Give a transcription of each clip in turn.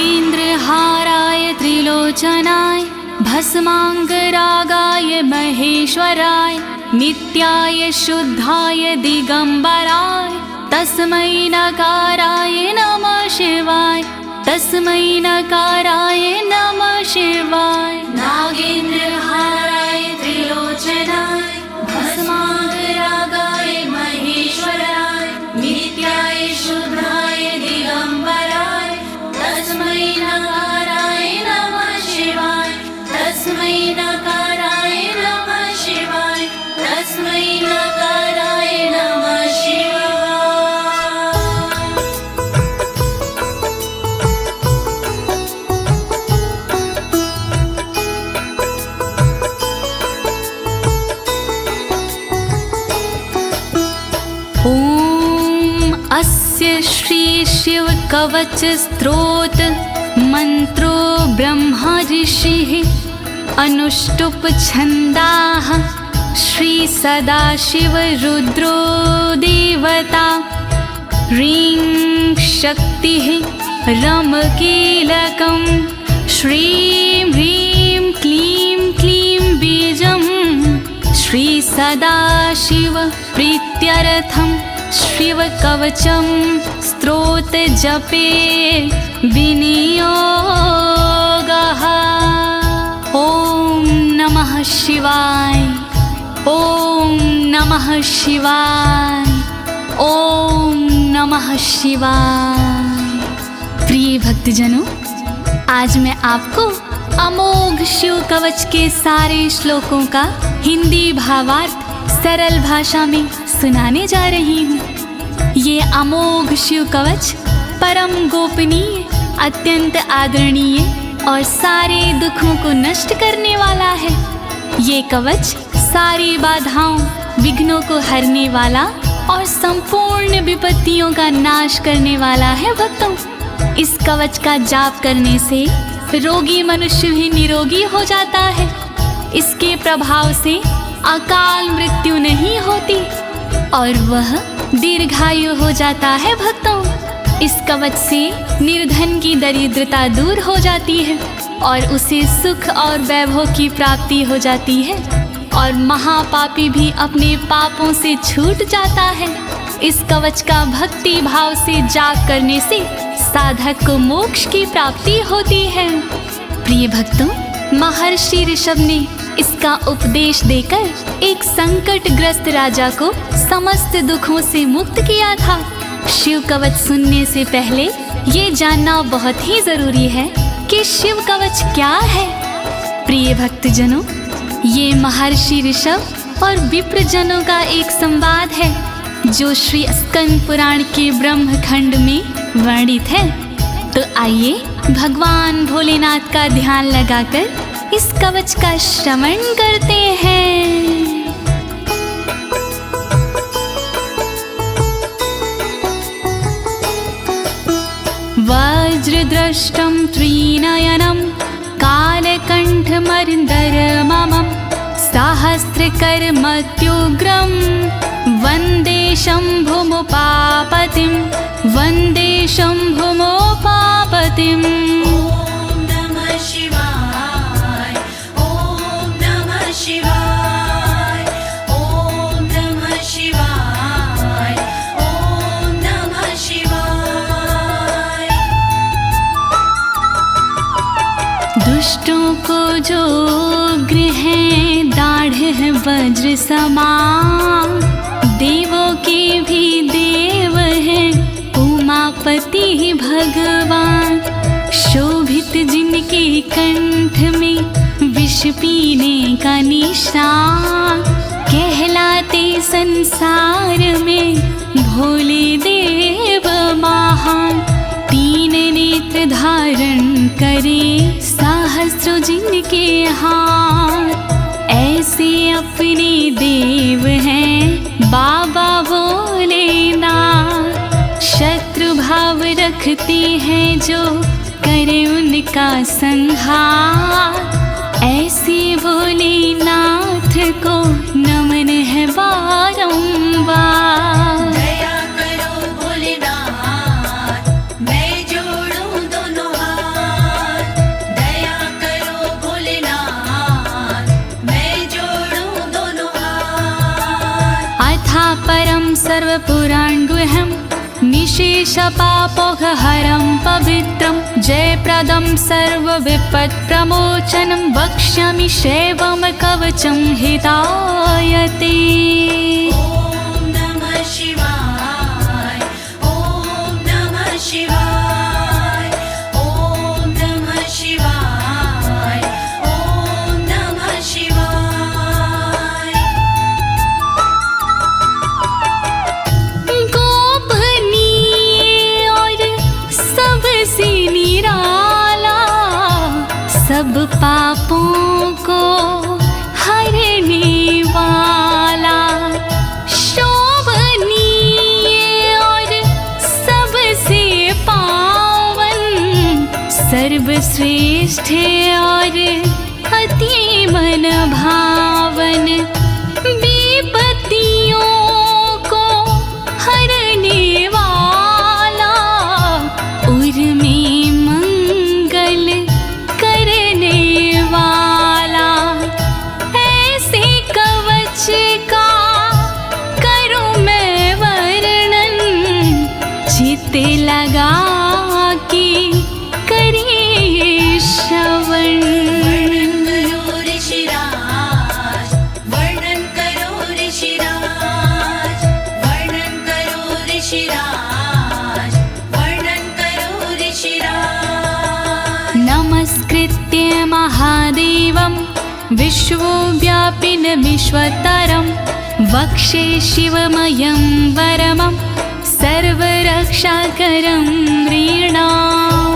नागेन्द्रहाराय त्रिलोचनाय भस्माङ्गरागाय महेश्वराय नित्याय शुद्धाय दिगंबराय तस्मै नकाराय नमः शिवाय तस्मै नकाराय नमः शिवाय। नागेन्द्रहाराय त्रिलोचनाय भस्माङ्गरागाय महेश्वराय नित्याय शुद्धाय दिगंबराय तस्मै नकाराय नमः शिवाय तस्मै नकाराय नमः शिवाय तस्मै नकाराय नमः शिवाय। अस्य श्री शिव कवच स्तोत्र मंत्रो ब्रह्मा ऋषिः अनुष्टुप छंदाः श्री सदाशिव रुद्रो देवता ह्रीं शक्तिः रम कीलकं श्रीं ह्रीं क्लीं क्लीं बीजं श्री सदाशिव प्रीत्यर्थं शिव कवचम स्तोत्र जपे विनियोगः। ओम नमः शिवाय ओम नमः शिवाय ओम नमः शिवाय। प्रिय भक्तजनों, आज मैं आपको अमोघ शिव कवच के सारे श्लोकों का हिंदी भावार्थ सरल भाषा में सुनाने जा रही हूँ। ये अमोघ शिव कवच परम गोपनीय, अत्यंत आदरणीय और सारे दुखों को नष्ट करने वाला है। ये कवच सारी बाधाओं, विघ्नों को हरने वाला और संपूर्ण विपत्तियों का नाश करने वाला है। भक्तों, इस कवच का जाप करने से रोगी मनुष्य भी निरोगी हो जाता है। इसके प्रभाव से अकाल मृत्यु नहीं होती और वह दीर्घायु हो जाता है। भक्तों, इस कवच से निर्धन की दरिद्रता दूर हो जाती है और उसे सुख और वैभव की प्राप्ति हो जाती है और महापापी भी अपने पापों से छूट जाता है। इस कवच का भक्ति भाव से जाप करने से साधक को मोक्ष की प्राप्ति होती है। प्रिय भक्तों, महर्षि ऋषभ ने इसका उपदेश देकर एक संकटग्रस्त राजा को समस्त दुखों से मुक्त किया था। शिव कवच सुनने से पहले ये जानना बहुत ही जरूरी है कि शिव कवच क्या है। प्रिय भक्तजनों, ये महर्षि ऋषभ और विप्रजनों का एक संवाद है जो श्री स्कंद पुराण के ब्रह्मखंड में वर्णित है। तो आइए भगवान भोलेनाथ का ध्यान लगाकर इस कवच का श्रवण करते हैं। वज्रदृष्टं त्रिनयनं कालकण्ठमर्दरममं सहस्रकर्मत्युग्रं वन्दे शम्भुमुपापतिं वन्दे शम्भुमुपापतिम्। दुष्टों को जो उग्र है दाढ़ है वज्र समान, देवों के भी देव है उमापति भगवान। शोभित जिनके कंठ में विष पीने का निशान, कहलाते संसार में भोले देव महान। तीन नेत्र धारण करे सहस्रों जिनके हाथ, ऐसे अपने देव हैं बाबा भोलेनाथ। शत्रु भाव रखते हैं जो करे उनका संहार, ऐसे भोलेनाथ को नमन है बारंबार। दया करो भोलेनाथ, मैं जोड़ूं दोनों हाथ, परं सर्वपुराणगुह्यं निशेषपापोघहरं पवित्रं जयप्रदं सर्वविपत्प्रमोचनं वक्ष्यामि शैवं कवचं हितायते। ॐ नमः शिवाय, ॐ नमः शिवाय, ॐ नमः शिवाय, ॐ नमः शिवाय। गोपनीय और सबसे निराला, सब पापों को हरने वाला, शोभनीय और सबसे पावन, सर्वश्रेष्ठ और अति मन भावन, विपत्तियों को हरने वाला, उर में मंगल करने वाला, ऐसे कवच का करूं मैं वर्णन, चित्त लगा के करिए श्रवण। वर्णन करो ऋषिराज, वर्णन करो ऋषिराज, वर्णन करो ऋषिराज, वर्णन करो ऋषिराज। नमस्कृत्य महादेवं विश्वव्यापिनमीश्वरं वक्षे शिवमयं वरमं सर्वरक्षाकरं नृणाम्। ॐ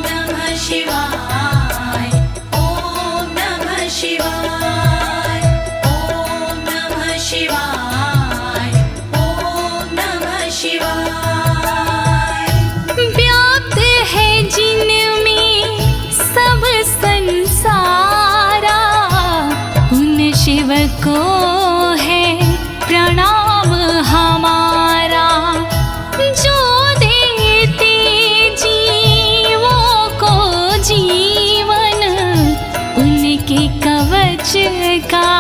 नमः शिवाय, ॐ नमः शिवाय, ॐ नमः शिवाय, ॐ नमः शिवाय। व्याप्त है जिनमें सब संसारा, उन शिव को है प्रणाम हमारा, जो देते जीवों को जीवन, उनके कवच का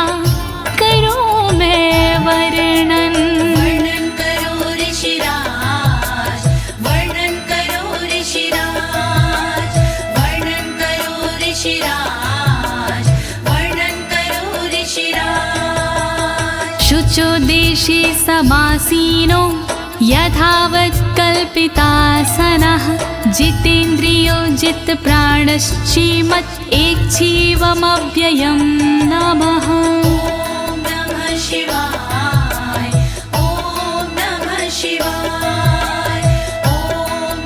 करूं मैं वर्णन। वर्णन करो ऋषिराज, वर्णन करो ऋषिराज, वर्णन करो ऋषिराज, वर्णन करो ऋषिराज। शुचो देशे समासीनो यथावत् कल्पितासनः, जितेन्द्रियो जितप्राणश्चेमत् एकजीवमव्ययं नमः। ॐ नमः शिवाय, ॐ नमः शिवाय, ॐ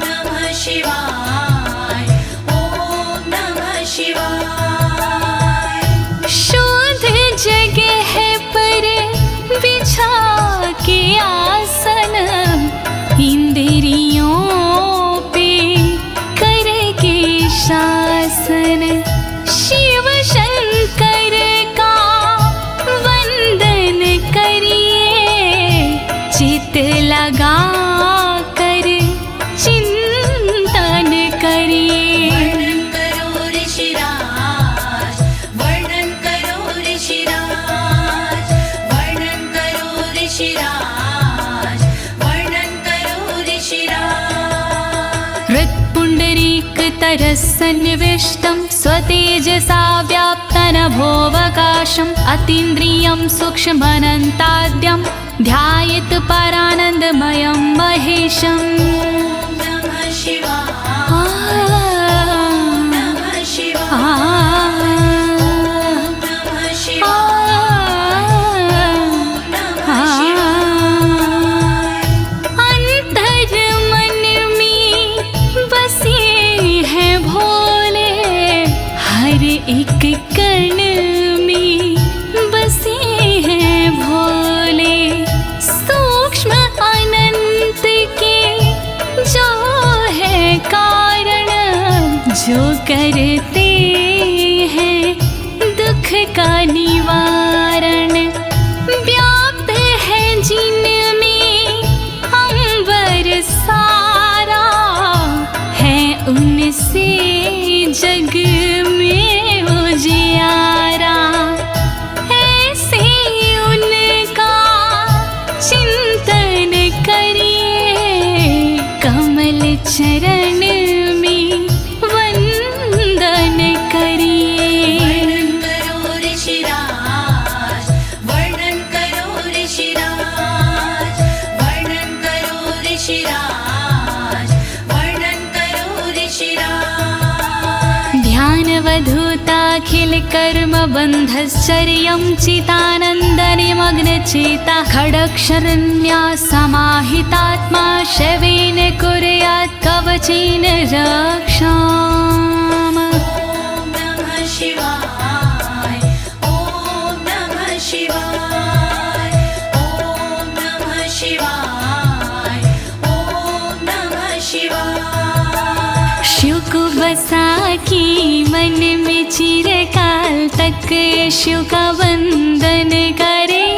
नमः शिवाय, ॐ नमः शिवाय। शुद्ध जगह पर बिछा के आसन, इंद्रियों पे करके शासन, शिव शंकर का वंदन करिए, चित लगा कर चिंतन करिए। वर्णन करो ऋषिराज, वर्णन करो ऋषिराज, वर्णन करो ऋषिराज, वर्णन करो ऋषिराज। हृत्पुण्डरीकतरसन्निविष्टं स्वतेजसा व्याप्तनभोऽवकाशम्, अतीन्द्रियं सूक्ष्ममनन्ताद्यं ध्यायेत् परानन्दमयं महेशम्। ॐ नमः शिवाय, नमः शिवाय, नमः शिवाय, नमः शिवाय। अंतर मन में बसे हैं भोले, हर एक कण में बसे हैं भोले, सूक्ष्म अनंत के जो है कारण, जो करते हैं दुख का निवारण, व्याप्त है जिनमें अंबर सारा, है उनसे जग में उजियारा, ऐसे उनका चिंतन कर्मबन्धश्चर्यं चितानन्दनिमग्नचेता खडक्षरण्या समाहितात्मा शवेन कुर्यात् कवचेन रक्षाम्। ॐ नमः शिवाय ॐ नमः शिवाय ॐ नमः शिवाय ॐ नमः शिवाय। शिव को बसा की मन में चिरकाल तक शिव का वंदन करे,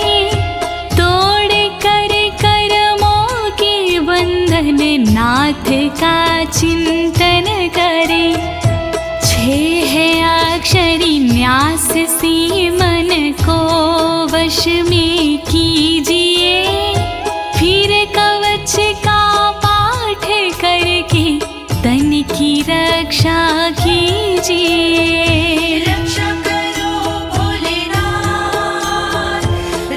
तोड़ कर कर्मों के बंधन नाथ का चिंतन करे। छह अक्षरी न्यास सी मन को वश में कीजिए, फिर कवच का पाठ करके तन की रक्षा कीजिए। रक्षा करो भोलेनाथ,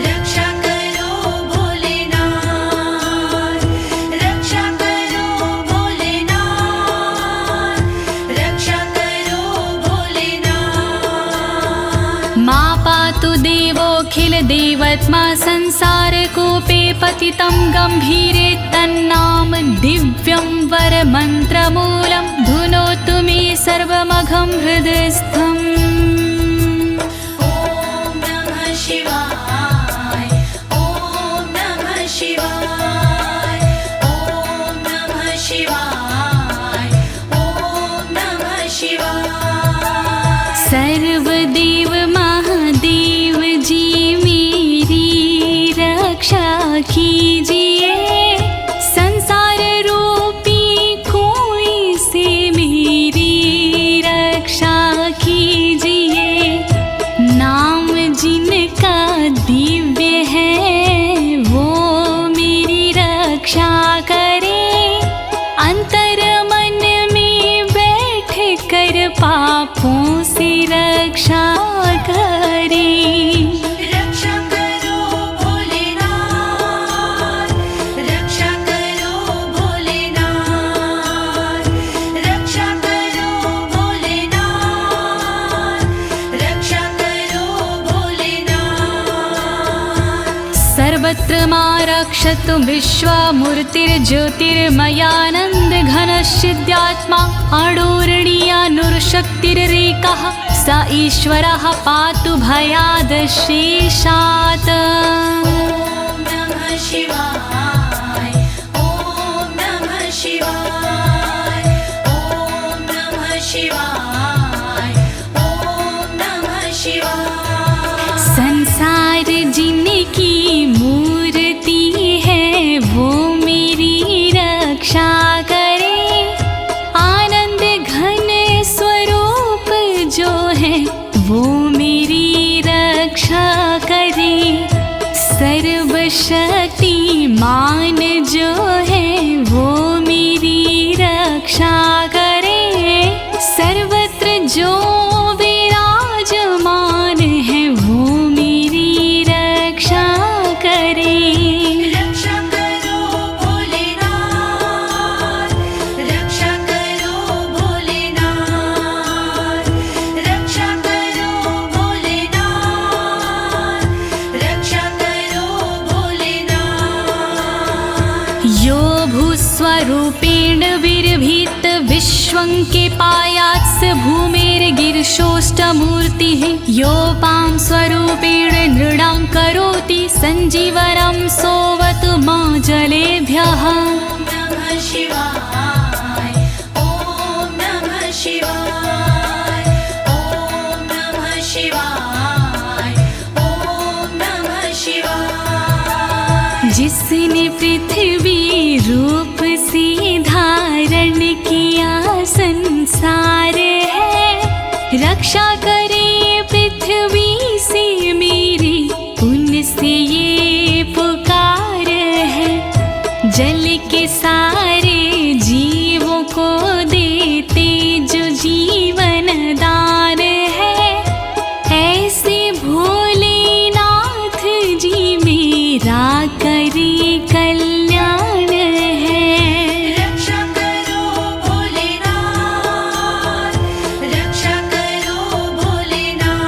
रक्षा करो भोलेनाथ, रक्षा करो भोलेनाथ, रक्षा करो भोलेनाथ। मां पातु देवोऽखिल देवत्मा संसार कूपे पतितं गंभीरे तन्नाम दिव्यं वरमन्त्रमूलं धुनोतु मे सर्वमघं हृदयस्थम्। ॐ नमः शिवाय ॐ नमः शिवाय ॐ नमः शिवाय ॐ नमः शिवाय। सर्वदेव महादेव जी मेरी रक्षा कीजिए, संसार रूपी कोई से मेरी रक्षा कीजिए। नाम जिनका दिव्य है वो मेरी रक्षा करे, अंतर मन में बैठ कर पापों से रक्षा करे। रक्षा करो भोलेनाथ, रक्षा करो भोलेनाथ, रक्षा करो भोलेनाथ, रक्षा करो भोलेनाथ। सर्वत्र मां रक्षतु विश्वमूर्तिर्ज्योतिर्मयानन्द घनश्चिद्यात्मा अडोरणीयानुर्शक्तिरेकः स ईश्वरः पातु भयादशेषात्। ॐ नमः शिवाय ॐ नमः शिवाय ॐ नमः शिवाय ॐ नमः शिवाय। संसार जिनकी मूर्ति है वो मेरी रक्षा करे, आनंद घन स्वरूप जो है वो मेरी रक्षा करे। सर्वशक्तिमान जो है वो मेरी रक्षा करे, सर्वत्र जो विराजमान है वो मेरी रक्षा करे। रक्षा करो भोलेनाथ, रक्षा करो भोलेनाथ, रक्षा करो भोलेनाथ, रक्षा करो भोलेनाथ। यो भूस्वरूपेण विर्भीत विश्वं के पायात् स भूमेर्गिरिशोष्टमूर्तिः, योपां स्वरूपेण नृणां करोति सञ्जीवनं सोऽवतु मां जलेभ्यः। ॐ नमः शिवाय ॐ नमः शिवाय ॐ नमः शिवाय ॐ नमः शिवाय। जिसने पृथ्वी रूप से धारण किया संसार है, रक्षा करे पृथ्वी से मेरी उनसे ये पुकार है। जल के सारे जीवों को देते जो जीवन दान है, ऐसे भोलेनाथ जी मेरा करे कल्याण है। रक्षा करो भोलेनाथ, रक्षा करो भोलेनाथ,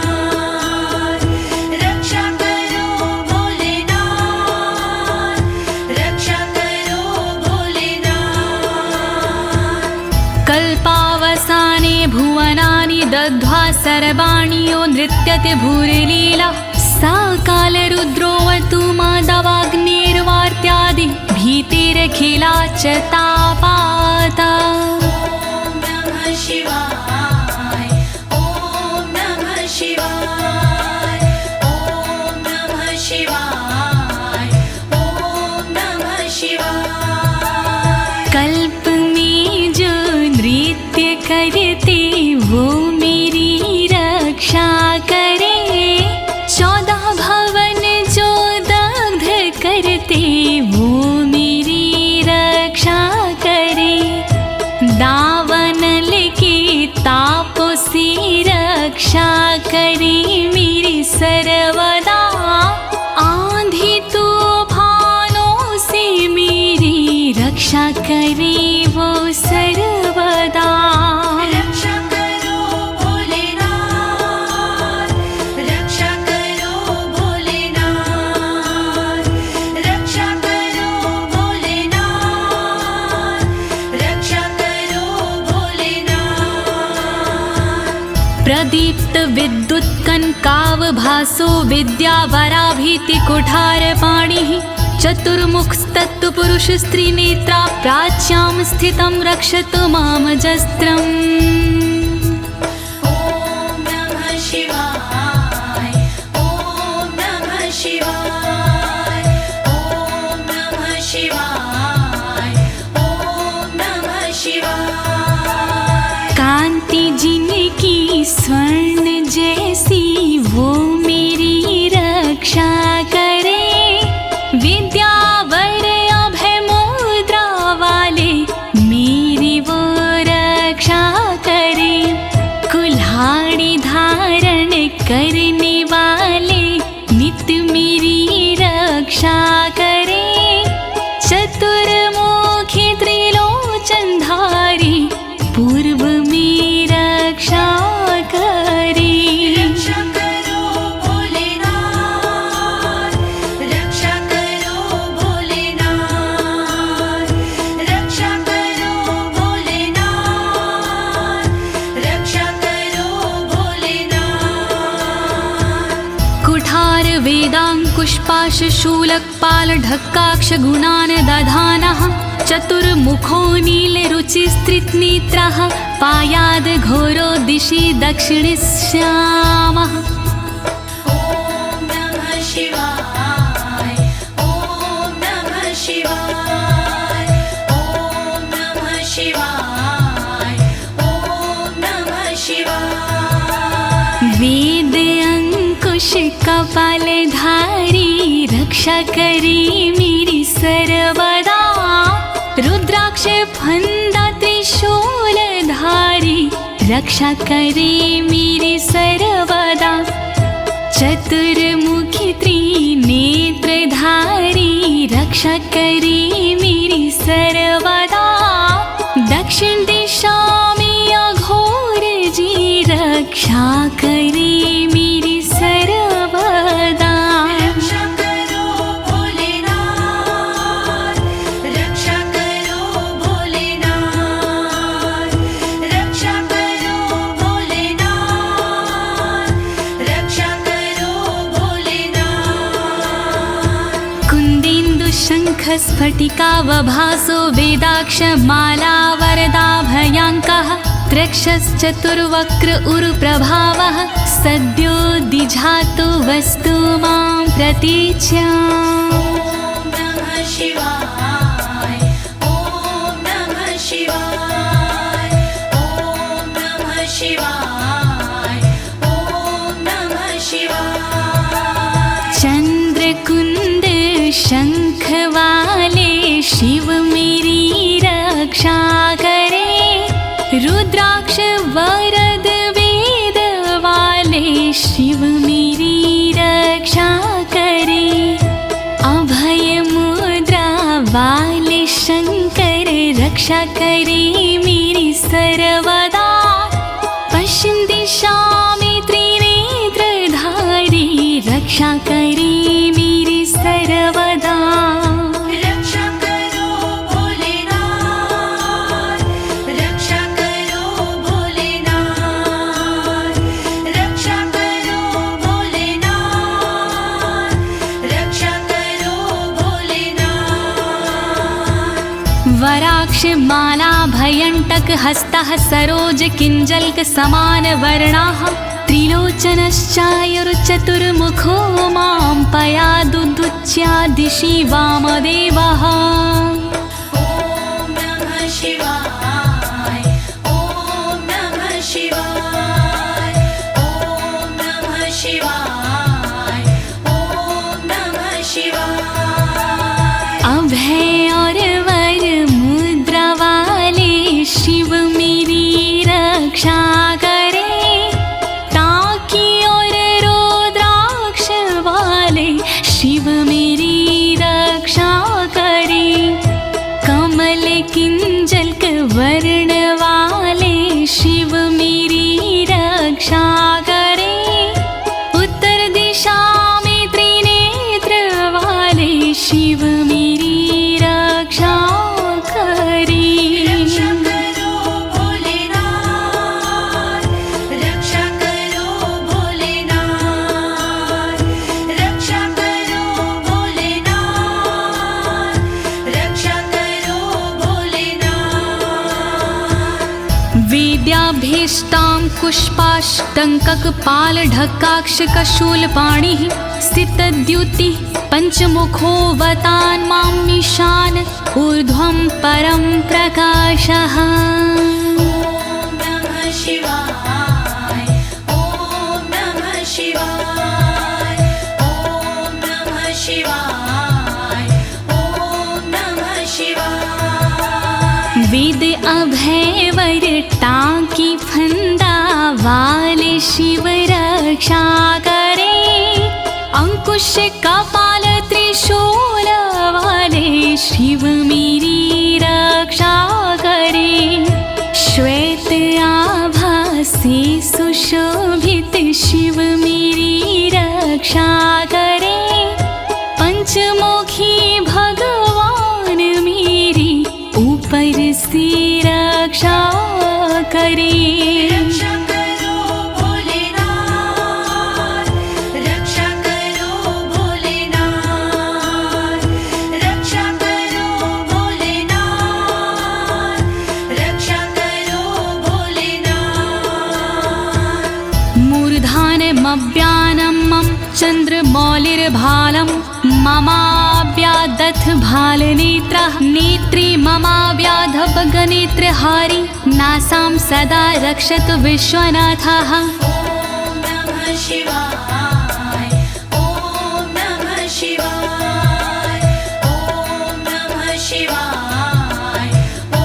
सर्वाणि नृत्यते भूरिलीला सा कालरुद्रोऽवतु माधवाग्निर्वार्त्यादि भीतिरखिला च तापाता। ॐ नमः शिवाय ॐ नमः शिवाय ॐ नमः शिवाय ॐ नमः शिवाय। कल्प में जो नृत्य करते वो मेरी रक्षा करे, 14 भवन जो दग्ध करते वो मेरी रक्षा करे। दावानल के तापों से रक्षा करे मेरी सर्वदा, आंधी तूफानों से मेरी रक्षा करे वो सर्वदा। रक्षा करो भोलेनाथ, रक्षा करो भोलेनाथ, रक्षा करो भोलेनाथ, रक्षा करो भोलेनाथ। प्रदीप्त विद्युत कनकावभासो विद्यावराभीति कुठारपाणिः, चतुर्मुखस्तत्पुरुष स्त्रीनेत्रा प्राच्यां स्थितं रक्षतु मामजस्त्रम्। ॐ नमः शिवाय ॐ नमः शिवाय ॐ नमः शिवाय ॐ नमः शिवाय। कांति जिनकी स्वर्ण जैसी वो मेरी रक्षा करे, विद्यावर अभय मुद्रा वाले मेरी वो रक्षा करे। कुल्हाड़ी धारण करने वाले नित्य मेरी रक्षा करे। चतुर्मुखी त्रिलोचनधारी पूर्व में रक्षा करे। रक्षा करो भोलेनाथ, रक्षा करो भोलेनाथ, रक्षा करो भोलेनाथ, रक्षा करो भोलेनाथ। कुठार वेदांकुशपाश शूलकपाल ढक्काक्ष गुणान् दधानः, चतुर्मुखो नीलरुचिस्त्रिनेत्रः पायाद् घोरो दिशि दक्षिणश्यामः। ॐ नमः शिवाय ॐ नमः शिवाय ॐ नमः शिवाय ॐ नमः शिवाय। वेद अंकुश कपालधारी रक्षा करे मेरी सर्वदा, रुद्राक्ष फंदा त्रिशूलधारी रक्षा करे मेरी सर्वदा। चतुर्मुखी त्रिनेत्रधारी रक्षा करे मेरी सर्वदा। दक्षिण दिशा में अघोर जी रक्षा करे मेरी सर्वदा। रक्षा करो भोलेनाथ, रक्षा करो भोलेनाथ, रक्षा करो भोलेनाथ, रक्षा करो भोलेनाथ। कुन्देन्दु शङ्ख स्फटिकावभासो वेदाक्ष माला वरदाभयाङ्कः, त्रक्षश्चतुर्वक्र उरुप्रभावः सद्यो दिझातु वस्तु मां प्रतीच्याम्। ॐ नमः शिवाय ॐ नमः शिवाय ॐ नमः शिवाय ॐ नमः शिवाय। चंद्रकुंद शंख वाले शिव मेरी रक्षा करे, रुद्राक्ष वरद वेद वाले शिव मेरी रक्षा करे। अभय मुद्रा वाले शंकर रक्षा करे मेरी सर्वदा। पश्चिम दिशा में त्रिनेत्रधारी रक्षा करे मेरी सर्वदा। रक्षा करो भोलेनाथ, रक्षा करो भोलेनाथ, रुद्राक्ष माला भयंटक हस्तः सरोज किंजल्क समान वर्णाः त्रिलोचनश्चायुर्चतुर्मुखो मां पयादुदुच्या दिशि वामदेवः। ॐ नमः शिवाय ॐ नमः शिवाय ॐ नमः शिवाय ॐ नमः शिवाय। अभय और वर मुद्रा वाले शिव मेरी रक्षा करे, ताकि और रुद्राक्ष वाले शिव मेरी रक्षा करे। कमल किंजल्क वर्ण वाले शिव मेरी रक्षा करे। उत्तर दिशा में त्रिनेत्र वाले शिव मेरी रक्षा करे। रक्षा करो भोलेनाथ, रक्षा करो भोलेनाथ, रक्षा करो भोलेनाथ, रक्षा करो भोलेनाथ। वेद्याभीष्टां पुष्पाष्टङ्ककपालढक्काक्षकशूलपाणिः स्थितद्युतिः पञ्चमुखोऽवतान् मामीशान ऊर्ध्वं परं प्रकाशः। ॐ नमः शिवाय ॐ नमः शिवाय ॐ नमः शिवाय ॐ नमः शिवाय। वेद अभय वर टांकी फंदा वाले शिव रक्षा करे। अंकुश कपाल त्रिशूल वाले शिव मेरी रक्षा करे। श्वेत आभा से सुशोभित शिव मेरी रक्षा करे। पंचमुखी भगवान मेरी ऊपर से रक्षा करे। रक्षा करो भोलेनाथ, रक्षा करो भोलेनाथ, रक्षा करो भोलेनाथ, रक्षा करो भोलेनाथ। मूर्धानमव्यानं मम चन्द्रमौलिर्भालं ममाव्यादथ भालनेत्रः नेत्री ममाव्याधपगनेत्रहारी नासां सदा रक्षतु विश्वनाथः। ॐ नमः शिवाय ॐ नमः शिवाय ॐ नमः शिवाय ॐ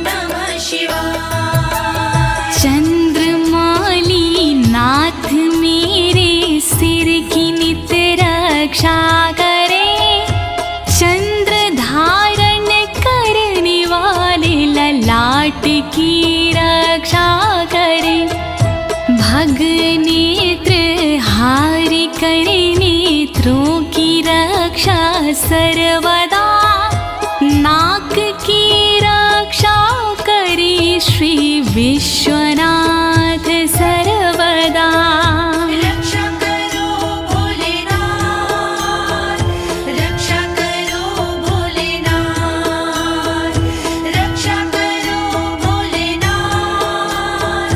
नमः शिवाय। चंद्रमौली नाथ मेरे सिर की नित रक्षा करे। चंद्र धारण करने वाले ललाट की रक्षा करे। भग नेत्र हारि करे नेत्रों की रक्षा सर्वदा। नाक की रक्षा करे श्री विश्वनाथ सर्वदा। रक्षा करो भोलेनाथ, रक्षा करो भोलेनाथ, रक्षा करो भोलेनाथ,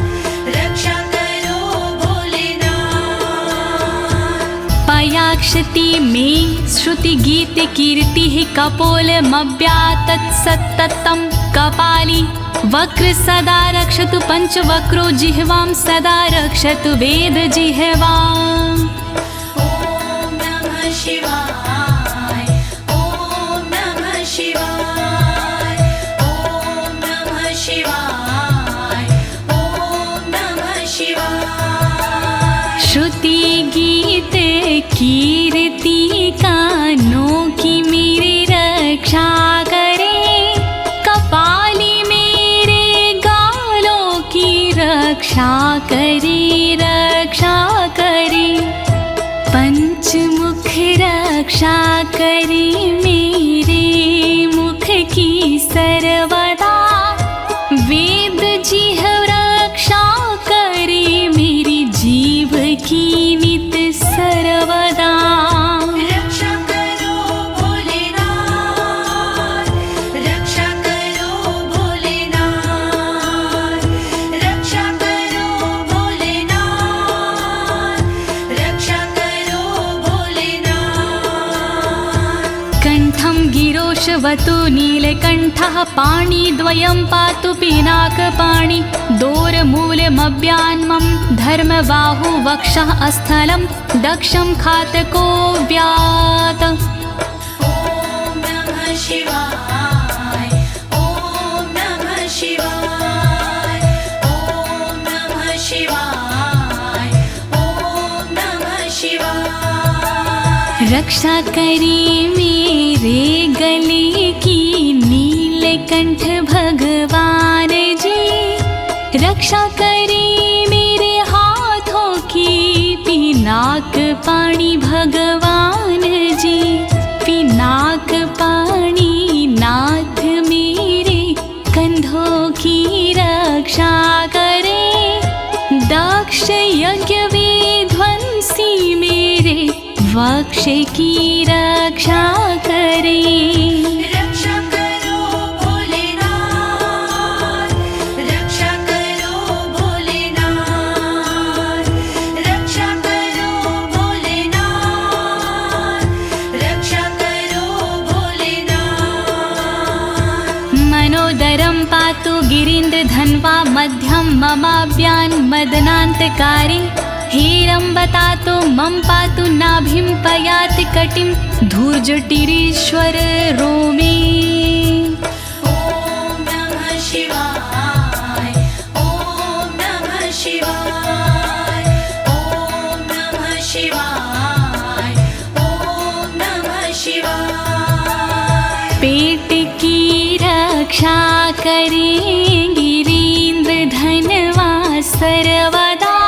रक्षा करो भोलेनाथ। पयाक्षति में श्रुति गीत कीर्ति कपोलमव्यातत् सत्ततं कपाली वक्र सदा रक्षतु पंचवक्रो जिह्वां सदा रक्षतु वेद जिह्वाम्। ॐ नमः शिवाय ॐ नमः शिवाय ॐ नमः शिवाय ॐ नमः शिवाय। श्रुति गीत कीर्ति कानों की मेरी रक्षा करे। कपाली मेरे गालों की रक्षा करे रक्षा करे। पंचमुख रक्षा करे मेरे मुख की सर्वदा। वेद जिह्व रक्षा करे मेरी जीव की नित सर्वदा। रक्षा करो भोलेनाथ, रक्षा करो कण्ठं गिरोशवतु नीलकण्ठः पाणिद्वयं पातु पिनाकपाणि दोरमूलमव्यान्मं धर्मबाहु वक्षः अस्थलं दक्षं खातको व्यात्। ॐ नमः शिवाय ॐ नमः शिवाय ॐ नमः शिवाय ॐ नमः शिवाय। रक्षा करी मेरे गले की नीलकंठ भगवान जी, रक्षा करी मेरे हाथों की पिनाक पाणी भगवान जी, पिनाक पाणी नाथ मेरे कंधों की रक्षा करे, दक्ष यज्ञ विध्वंसी मेरे वक्ष की रक्षा करे। रक्षा करो भोलेनाथ, रक्षा करो भोलेनाथ, रक्षा करो भोलेनाथ, रक्षा करो भोलेनाथ। मनोदरं पातु गिरीन्द्रधन्वा मध्यं ममाव्यान् मदनान्तकारी, हेरम्बतातो मम पातु नाभिं पयाति कटिं धूर्जटिरीश्वर रोमे। ॐ नमः शिवाय ॐ नमः शिवाय ॐ नमः शिवाय ॐ नमः शिवाय। पेट की रक्षा करें गिरीन्द्रधनवा सर्वदा,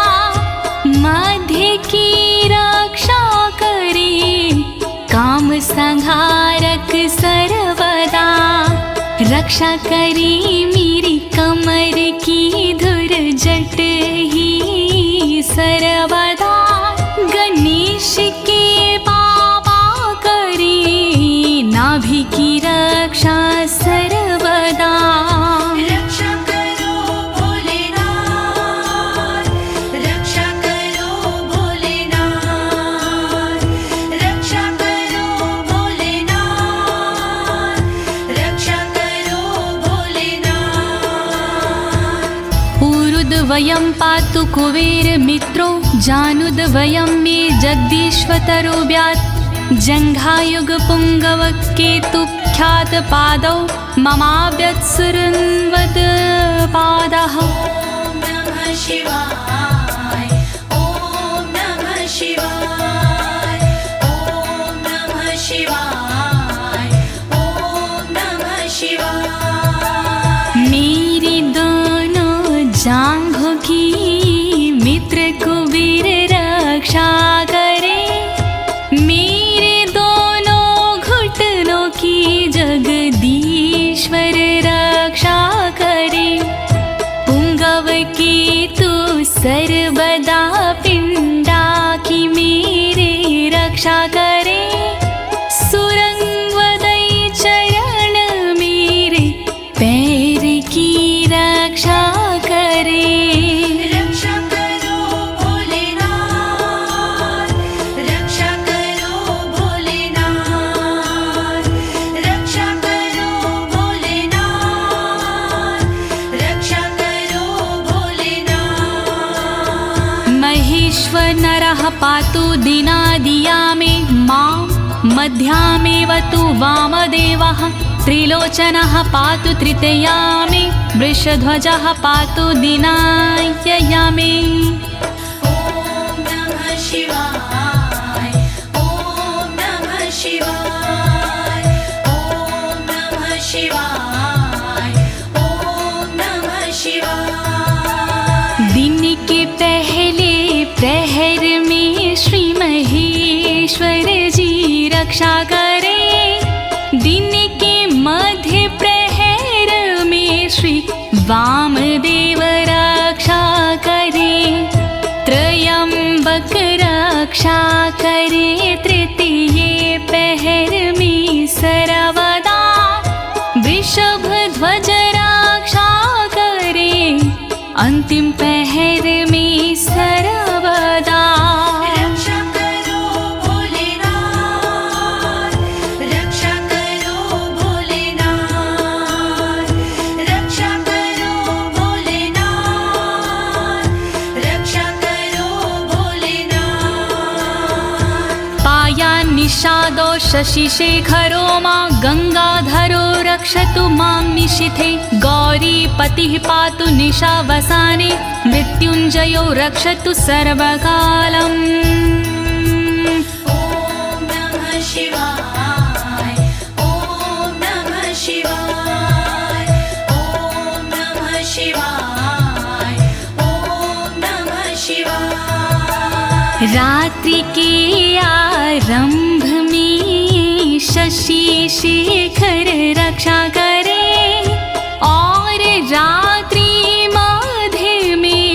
मध्य की रक्षा करें काम संहारक सर्वदा, रक्षा करें मेरी कमर की धुरजट ही सर्वदा, गणेश के बाबा करें नाभि की रक्षा सर्वदा। रक्षा करो भोलेनाथ, रक्षा करो भोलेनाथ, रक्षा करो भोलेनाथ, रक्षा करो भोलेनाथ। ऊरुद्वयं पातु कुबेर मित्रो, जानुद्वयं मे जगदीश्वतरो व्यात्, जङ्घायुग पुङ्गव केतुख्यात पादौ ममाव्यत्सुरन्वद पादः। ॐ नमः शिवाय ॐ नमः शिवाय ॐ नमः शिवाय ॐ नमः शिवाय। मेरी दोनों जांघों की मित्र कुबेर रक्षा करे, मेरे दोनों घुटनों की जगदीश्वर रक्षा करे, पुंगव की तू सर्वदा पिंडा की मेरे रक्षा करे, सुरंगवदई चरण मेरे पैर की रक्षा करे। रक्षा करो भोलेनाथ, रक्षा करो भोलेनाथ, रक्षा करो भोलेनाथ, रक्षा करो भोलेनाथ। महेश्वर नरः पातु दिनादिया मे मां, मध्यामेवतु वामदेवः, त्रिलोचनः पातु तृतीया मे, वृषध्वजः पातु दिनायया मे। ॐ नमः शिवाय ॐ नमः शिवाय ॐ नमः शिवाय ॐ नमः शिवाय। दिन के पहले प्रहर में श्री महेश्वर जी रक्षा करे, दिन के मध्य प्रहर में श्री वामदेव रक्षा करे, त्रयंबक रक्षा करे, तृतीय पहर में सर्वदा, वृषभ ध्वज रक्षा करे, अंतिम पहर में सर्वदा। रक्षा करो भोलेनाथ, रक्षा निषादो शशिशेखरो मां गङ्गाधरो रक्षतु मां निशिथे गौरीपतिः पातु निशावसाने मृत्युञ्जयो रक्षतु सर्वकालम् ॐ नमः शिवाय ॐ नमः शिवाय ॐ नमः शिवाय ॐ नमः शिवाय। रात्रि के आरंभ में शशि शेखर रक्षा करे और रात्रि मध्य में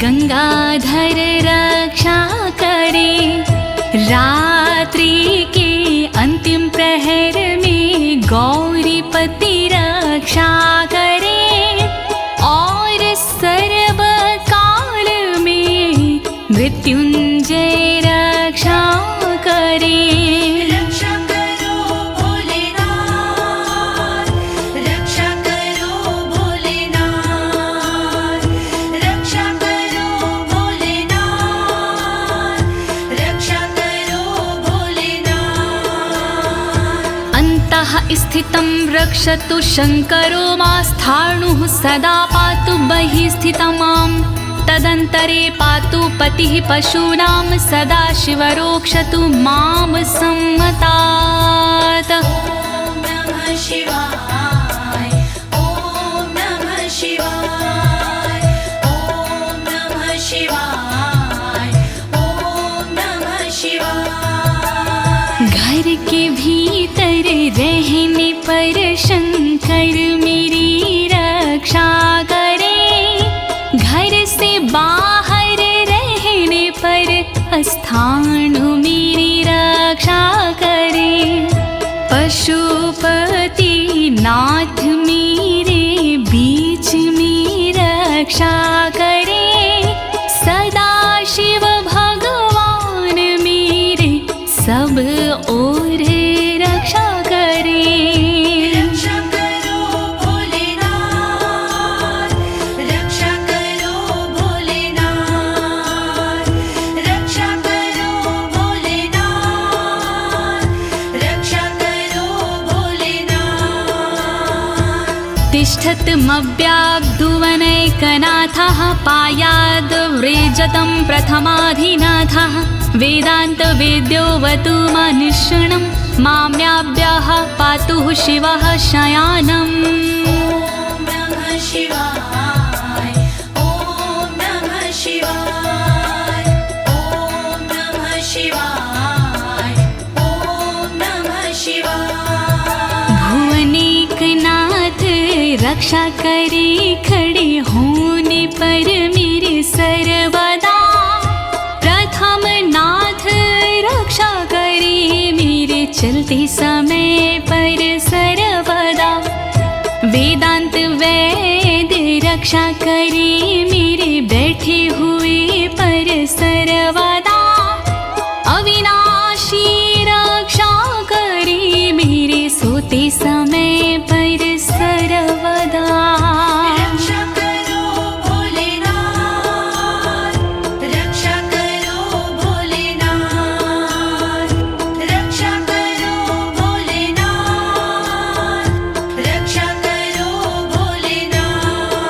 गंगाधर रक्षा करे। रात्रि के अंतिम प्रहर में गौरीपति रक्षा करे और सर्वकाल में मृत्युंजय रक्षा करे। रक्षा करो भोलेनाथ रक्षा करो भोलेनाथ रक्षा करो भोलेनाथ रक्षा करो भोलेनाथ। अन्तः स्थितं रक्षतु शङ्करो मास्थाणुः सदा पातु बहिः स्थितं माम् तदन्तरे पातु पतिः पशूनां सदा शिवरोक्षतु मां सम्मतात्। ॐ नमः शिवाय ॐ नमः शिवाय ॐ नमः शिवाय ॐ नमः शिवाय। घर के भीतर रहने पर शंकर मेरी रक्षा करे घर से बाहर रहने पर स्थान मेरी रक्षा करे। पशुपति नाथ मेरे बीच में रक्षा करे सदा शिव भगवान मेरे सब ओर रक्षा करे। रक्षा करो भोलेनाथ रक्षा करो भोलेनाथ रक्षा करो भोलेनाथ रक्षा करो भोलेनाथ। तिष्ठतमव्याब्धुवनैकनाथः पायाद्व्रेजतं प्रथमाधिनाथः वेदान्तवेद्योऽवतु मनुष्यणं माम्याभ्यः पातु शिवः शयानम्। ॐ नमः शिवाय ॐ नमः शिवाय ॐ नमः शिवाय ॐ नमः शिवाय। भुवनेकनाथ रक्षा करे खड़े होने पर मेरे सर्वदा प्रथम नाथ रक्षा करे मेरे चलते समय पर सर्वदा। वेदांत वैद्य रक्षा करे मेरे बैठे हुए पर सर्वदा। अविनाशी रक्षा करे मेरे सोते समय पर सर्वदा। रक्षा करो भोलेनाथ रक्षा करो भोलेनाथ रक्षा करो भोलेनाथ रक्षा करो भोलेनाथ।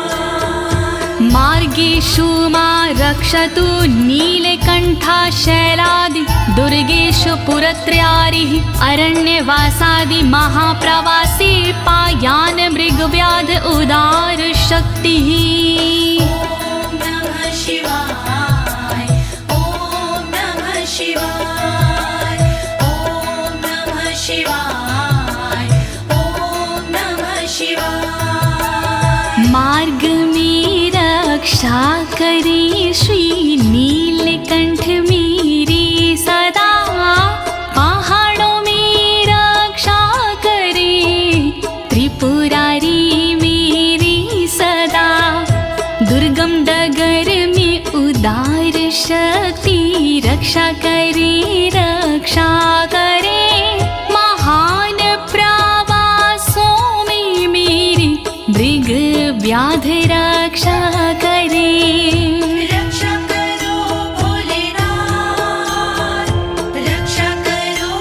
मार्गेषु मां रक्षतु नीलकण्ठा शैलादि दुर्गेषु पुरत्रयारिः अरण्यवासादि महाप्रवासी पायान् मृगव्याध उदार शक्तिः। ॐ नमः शिवाय ॐ नमः शिवाय ॐ नमः शिवाय ॐ नमः शिवाय। मार्ग में रक्षा करे श्री नीलकंठ मेरी सदा। पहाड़ों में रक्षा करे त्रिपुरारी मेरी सदा। दुर्गम डगर में उदार शक्ति रक्षा करे महान प्रवासों में मेरी मृग व्याध रक्षा करे। रक्षा करो भोलेनाथ रक्षा करो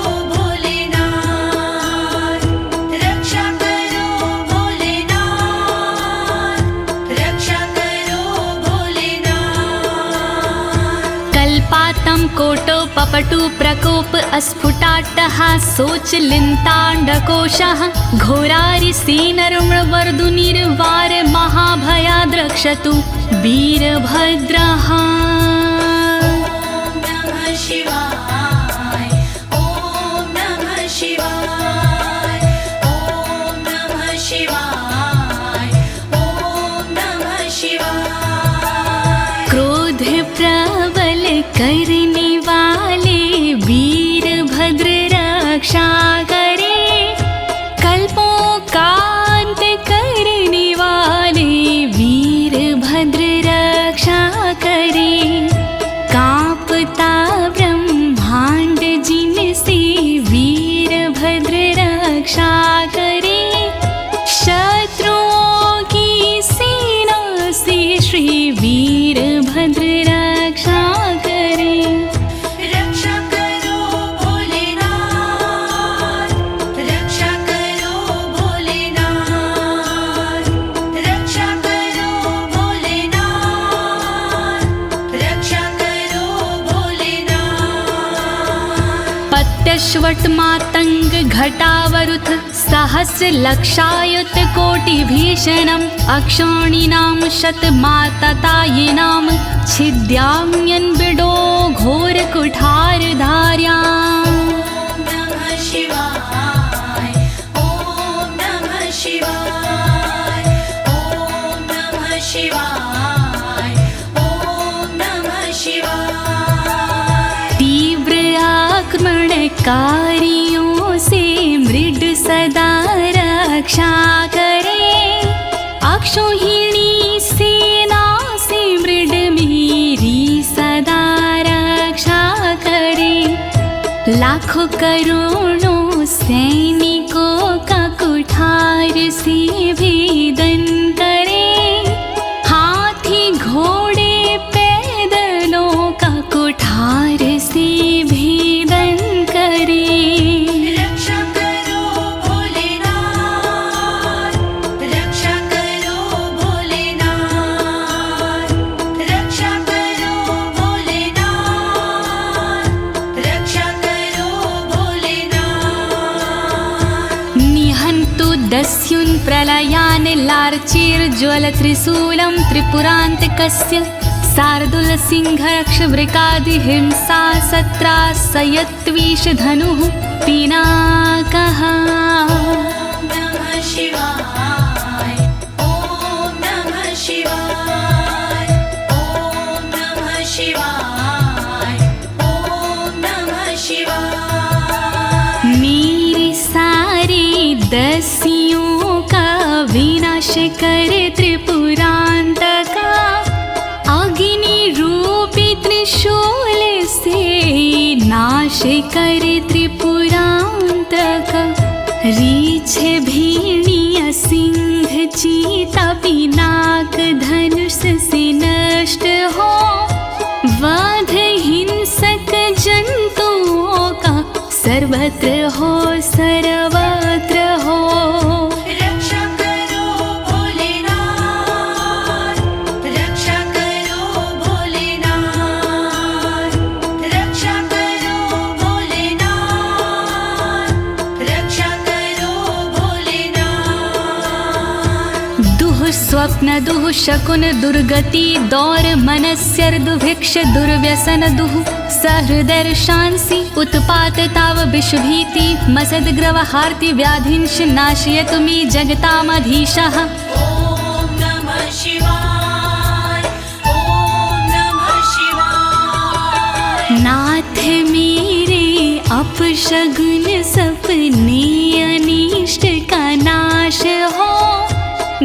पपटु प्रकोप अस्फुटाट्टहासोच लिन्ताण्डकोशः घोरारिसेनर्मवर्दुनिर्वार महाभयाद्रक्षतु वीरभद्रः। शिवाय ॐ नमः शिवाय ॐ नमः शिवाय ॐ नमः शिवाय। क्रोध प्रबल करने वाले वीरभद्र रक्षा करे, कल्पों का अंत करने वाले वीरभद्र रक्षा करे। कांपता ब्रह्मांड जिनसे वीरभद्र रक्षा करे, शत्रुओं की सेना से श्री वीरभद्र रक्षा करे। रक्षा करो भोलेनाथ, रक्षा करो भोलेनाथ, रक्षा करो भोलेनाथ, रक्षा करो भोलेनाथ। पत्यश्वट मातंग घटावरुथ सहस्र लक्षायुत कोटि भीषणम् अक्षौणीनां शतमाततायिनां छिद्याम्यन् बिडो घोर कुठार धार्याम्। नमः शिवाय ॐ नमः शिवाय ॐ नमः शिवाय ॐ नमः शिवाय। तीव्र आक्रमणकारियों से मृड सदा रक्षा करे, अक्षौहिणी सेना से मृड मेरी सदा रक्षा करे। लाखों करोड़ों सैनिकों का कुठार से भेदन करे, हाथी घोड़े पैदलों का कुठार से भेदन करे। रक्षा करो भोलेनाथ, रक्षा करो भोलेनाथ, रक्षा करो भोलेनाथ, रक्षा करो भोलेनाथ। निहन्तु दस्युन् प्रलयान् लार्चेर्ज्वलत्रिशूलं त्रिपुरान्तकस्य शार्दूलसिंहरक्षवृकादिहिंसा सत्रासयत्विषधनुः पिनाकः। नमः शिवाय ॐ नमः शिवाय ॐ नमः शिवाय ॐ नमः शिवाय। मेरे सारे दस्युओं का विनाश करे त्रिपुरान्तका, अग्नि रूपी त्रिशूल से नाश करे त्रिपुरान्तका। रीछ भेड़िया सिंह चीता पिनाक धनुष से नष्ट हो, वध हिंसक जंतुओं का सर्वत्र हो सर्वत्र हो। रक्षा करो भोलेनाथ, रक्षा करो भोलेनाथ, रक्षा करो भोलेनाथ, रक्षा करो भोलेनाथ। दुः स्वप्न दुः शकुन दुर्गति दौर मनस्यर दुभिक्ष दुर्व्यसन दुः सहृदर्शांसि उत्पात ताव विषभीति मसद्ग्रवहार्ति व्याधिंश नाशयतु मे जगतामधीशः। ॐ नमः शिवाय ॐ नमः शिवाय। नाथ मेरे अपशगुन सपने अनिष्ट का नाश हो,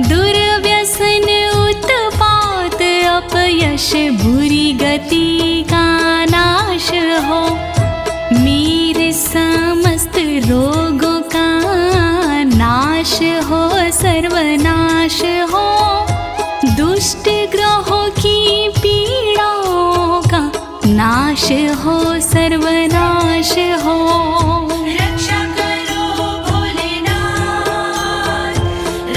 दुर्व्यसन उत्पात अपयश बुरी गति का नाश हो। मेरे समस्त रोगों का नाश हो सर्वनाश हो, दुष्ट ग्रहों की पीड़ाओं का नाश हो सर्वनाश हो। रक्षा करो भोलेनाथ,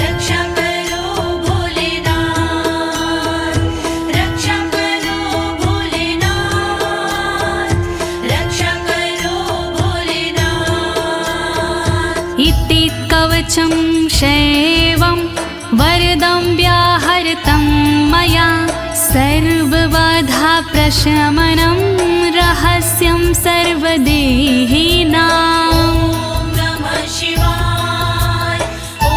रक्षा करो भोलेनाथ, रक्षा करो भोलेनाथ, कवचं शैवं वरदं व्याहृतं मया सर्वबाधा प्रशमनं रहस्यं सर्वदेहिनां। नमः शिवाय ॐ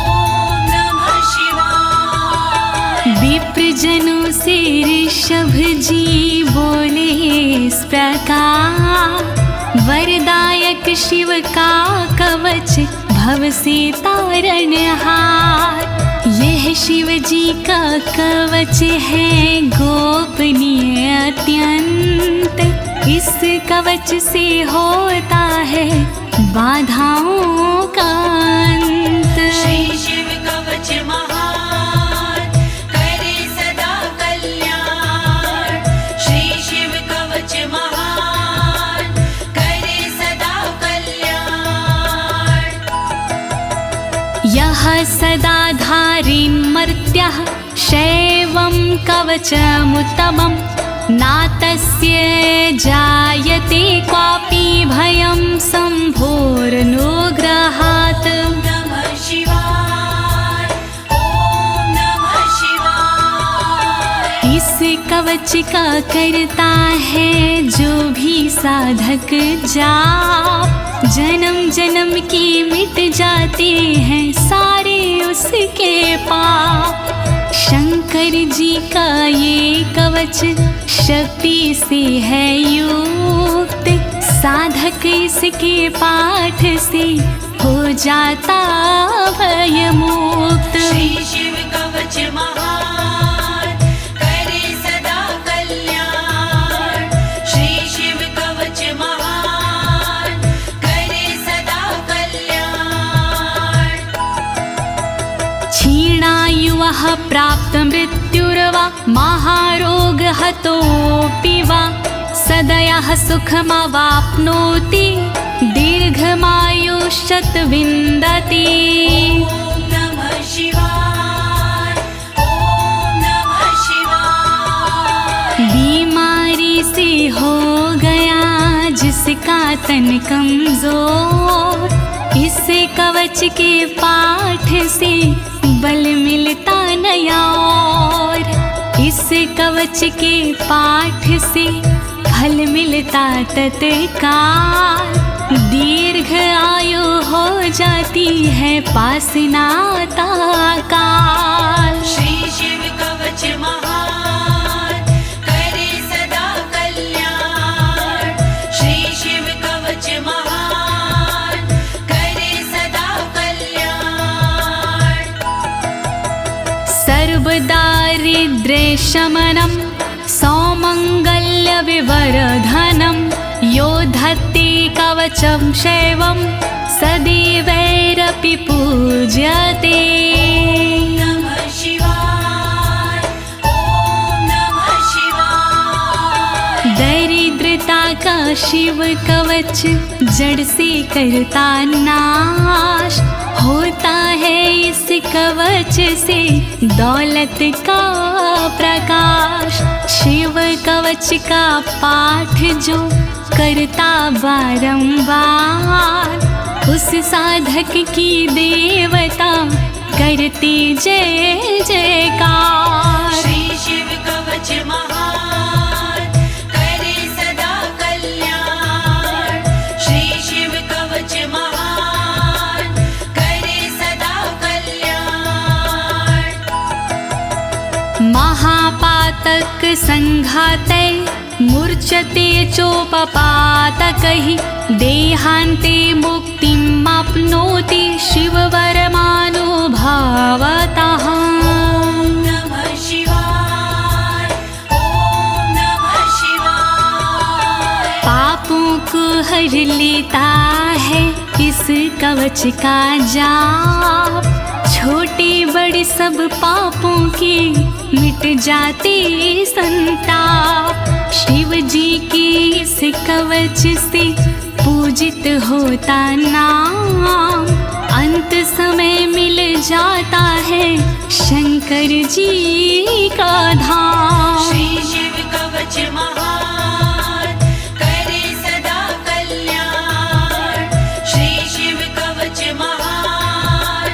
नमः शिवाय। विप्रजनों से ऋषभ जी बोले इस प्रकार, वरदायक शिव का कवच भव से तारणहार। यह शिव जी का कवच है गोपनीय अत्यंत, इस कवच से होता है बाधाओं का अंत। श्री शिव कवच महान करे सदा कल्याण। श्री शिव कवच महान करे सदा कल्याण। यः सदा धारिन्मर्त्यः शैवं कवचमुत्तमं, नातस्य जायते क्वापि भयं शम्भोरनुग्रहात्। नमः शिवाय ॐ नमः शिवाय। इस कवच का करता है जो भी साधक जाप, जन्म जन्म के मिट जाते हैं सारे उसके पाप। शंकर जी का ये कवच शक्ति से है युक्त, साधक इसके पाठ से हो जाता भयमुक्त। श्री शिव कवच महान करे सदा कल्याण। श्री शिव कवच महान करे सदा कल्याण। क्षीणायुः प्राप्त मृत्युर्वा महारोगहतोऽपि वा, सदयः सुखमवाप्नोति दीर्घमायुष्यत् विन्दति। ॐ नमः शिवाय ॐ नमः शिवाय। बीमारी से हो गया जिसका तन कमजोर, इस कवच के पाठ से बल मिलता नया और। इस कवच के पाठ से फल मिलता तत्काल, दीर्घ आयु हो जाती है पास नाता काल। श्री शिव कवच महान करे सदा कल्याण। श्री शिव कवच महान करे सदा कल्याण। सर्वदारिद्र्यशमनं सौमङ्गल्यविवर्धनं, यो धत्ते कवचं शैवं सदैवैरपि पूज्यते। नमः शिवाय ॐ नमः शिवाय। दरिद्रता का शिव कवच जड़ से करता नाश, होता है इस कवच से दौलत का प्रकाश। शिव कवच का पाठ जो करता बारंबार, उस साधक की देवता करती जय जयकार। श्री शिव कवच महान करे सदा कल्याण। श्री शिव कवच महान करे सदा कल्याण। महापातक संघाते मूर्छते चोपपातकैः, देहान्ते मुक्तिमाप्नोति शिववरमानुभावतः। नमः शिवाय ॐ नमः शिवाय। पापों को हर लेता है इस कवच का जाप, छोटे बड़े सब पापों के मिट जाते संताप। शिव जी के इस कवच से पूजित होता नाम, अंत समय मिल जाता है शंकर जी का धाम। श्री शिव कवच महान करे सदा कल्याण। श्री शिव कवच महान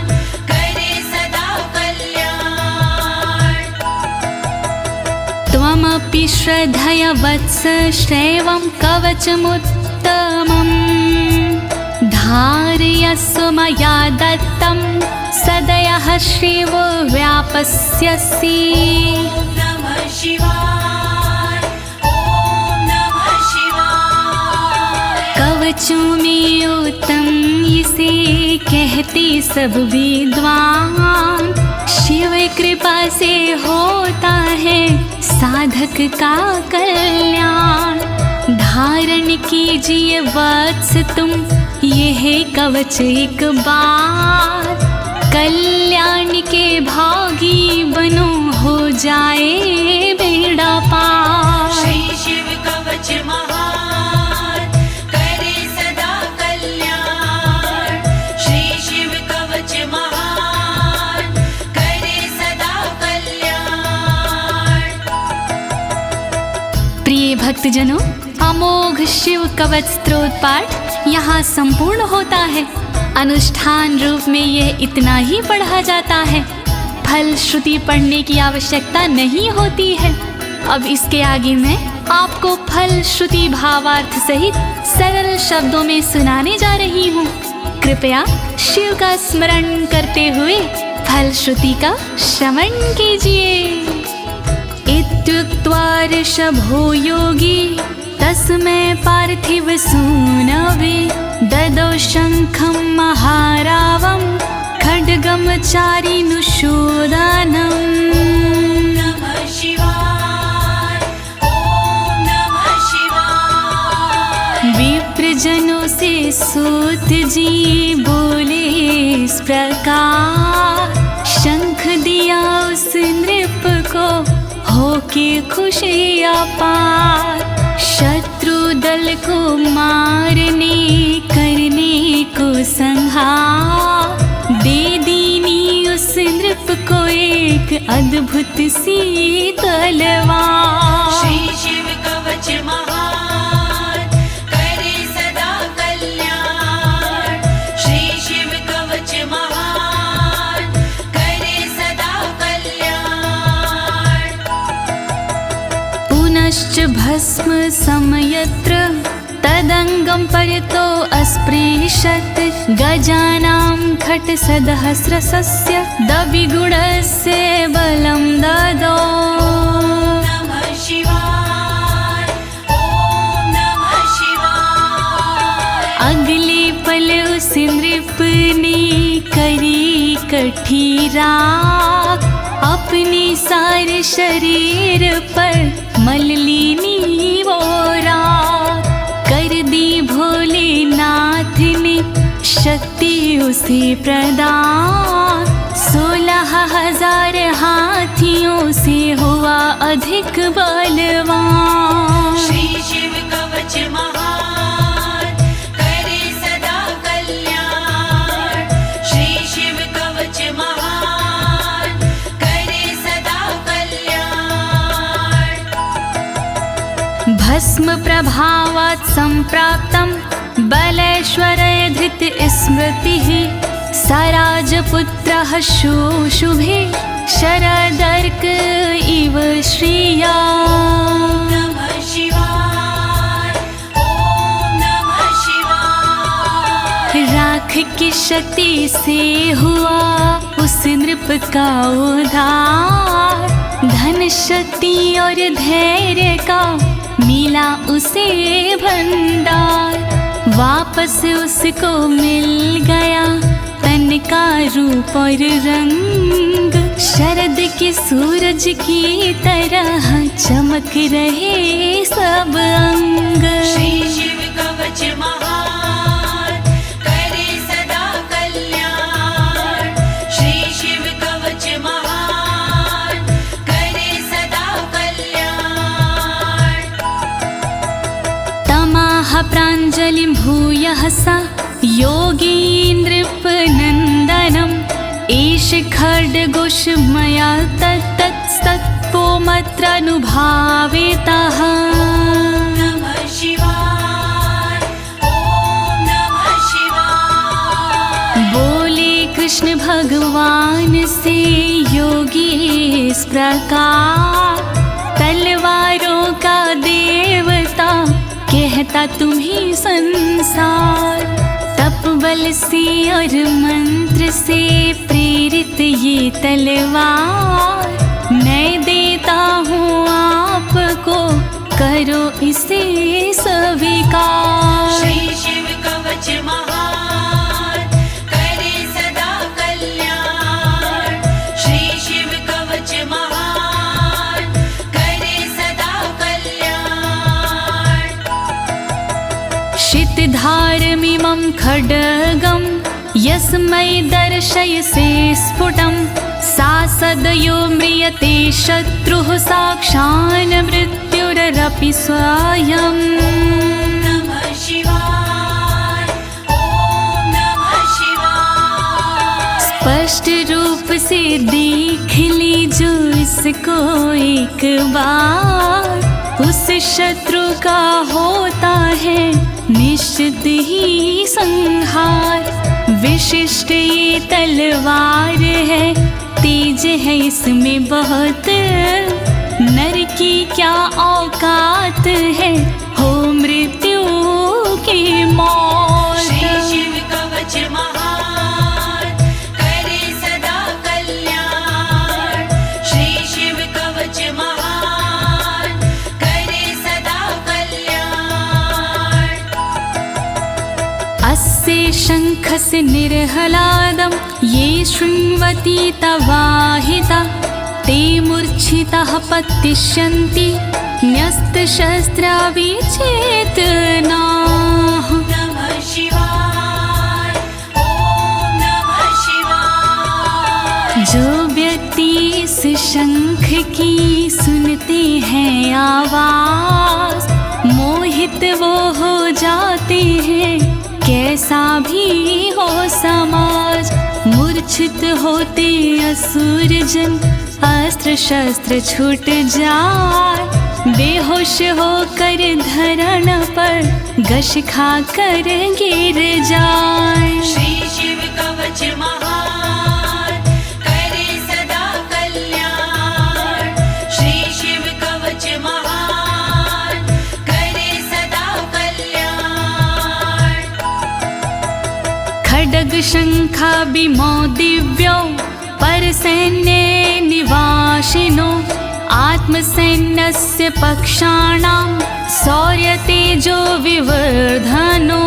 श्रद्धया वत्स श्रेवं कवचमुत्तमम् धारयस्व मया दत्तं सदयः श्रीवो व्यापस्यसि। नमः शिवाय, ॐ नमः शिवाय। कवचों में उत्तम इसे कहते सब विद्वान, शिव कृपा से होता है साधक का कल्याण। धारण कीजिए वत्स तुम यह कवच एक बार, कल्याण के भागी बनो हो जाए बेड़ा पार। श्री शिव कवच महान करे सदा कल्याण। श्री शिव कवच महान करे सदा कल्याण। प्रिय भक्तजनों, अमोघ शिव कवच स्तोत्र पाठ यहाँ संपूर्ण होता है। अनुष्ठान रूप में यह इतना ही पढ़ा जाता है, फल श्रुति पढ़ने की आवश्यकता नहीं होती है। अब इसके आगे मैं आपको फल श्रुति भावार्थ सहित सरल शब्दों में सुनाने जा रही हूँ। कृपया शिव का स्मरण करते हुए फल श्रुति का श्रवण कीजिए। इत्युक्त्वा ऋषभो योगी तस्मै पार्थिव सूनवे ददौ शङ्खं महारावं खड्गं चारिनुशोदानम्। नमः शिवाय, ॐ नमः शिवाय। विप्रजनों से सूत जी बोले इस प्रकार, शंख दिया उस नृप को होके खुशी अपार। शत्रु दल को मारने करने को संहार, दे दीनी उस नृप को एक अद्भुत सी तलवार। श्री शिव कवच महान करे सदा कल्याण। श्री शिव कवच महान करे सदा कल्याण। पुनश्च भस्म समयत्र तदंगं परितो अस्पृशत्, गजानां खट्सहस्रस्य दविगुणस्य बलं ददौ। नमः शिवाय, ॐ नमः शिवाय। अगले पल उस नृप ने करी कठी राख, अपने सारे शरीर पर मल ली वो राख। कर दी भोलेनाथ ने शक्ति उसे प्रदान, 16,000 हाथियों से हुआ अधिक बलवान। श्री शिव कवच महान करे सदा कल्याण। श्री शिव कवच महान करे सदा कल्याण। भस्म प्रभावात् सम्प्राप्तं बलेश्वरे धृत स्मृतिः, सराजपुत्रः शुशुभे शरदर्क इव श्रिया। नमः शिवाय, ॐ नमः शिवाय। राख की शक्ति से हुआ उस नृप का उद्धार, धन शक्ति और धैर्य का मिला उसे भंडार। वापस उसको मिल गया तन का रूप और रंग, शरद के सूरज की तरह चमक रहे सब अंग। श्री शिव कवच महान करे सदा कल्याण। श्री शिव कवच महान करे सदा कल्याण। तमाह प्राञ्जलिं भूयः सा योगीन्द्रपनन्दनम्, एष खड्गोष मया तत्तत्पोमत्रानुभावितः। नमः शिवाय, ॐ नमः शिवाय। बोले कृष्ण भगवान से योगी इस प्रकार, तलवारों देता तुम्हें संसार। तप बल से और मंत्र से प्रेरित ये तलवार, मैं देता हूँ आपको, करो इसे स्वीकार। श्री शिव कवच महान, करे सदा कल्याण। श्री शिव कवच महान, करे सदा कल्याण। शितधारमिमं खड्गं यस्मै दर्शयसे स्फुटं, सा सदयो म्रियते शत्रुः साक्षान् मृत्युरपि स्वयं। नमः शिवाय, ओम नमः शिवाय। स्पष्ट रूप से देख लीजो इसको एक बार, उस शत्रु का होता है निश्चित ही संहार। विशिष्ट ये तलवार है, तेज है इसमें बहुत, नर की क्या औकात है, हो मृत्यु की मौत। श्री शिव कवच महान, करे सदा कल्याण। श्री शिव कवच महान, करे सदा कल्याण। अस्य शङ्खस्य निर्हलादं ये शृण्वन्ति तवाहिता, ते मूर्छिताः पतिष्यन्ति न्यस्तशस्त्रा विचेतनाः। नमः शिवाय, ओम नमः शिवाय। जो व्यक्ति इस शंख की सुनते हैं आवाज, मोहित वो हो जाते हैं, कैसा भी हो समाज। मूर्छित होते असुर जन, अस्त्र शस्त्र छूट जाए, बेहोश होकर धरण पर घस खा कर गिर जाए। श्री शिव कवच महान, करे सदा कल्याण। श्री शिव कवच महान, करे सदा कल्याण। खड्ग शंखाभिमो दिव्यो परसैन्ये निवासिनो, आत्मसैन्यस्य पक्षाणां शौर्यतेजो विवर्धनो।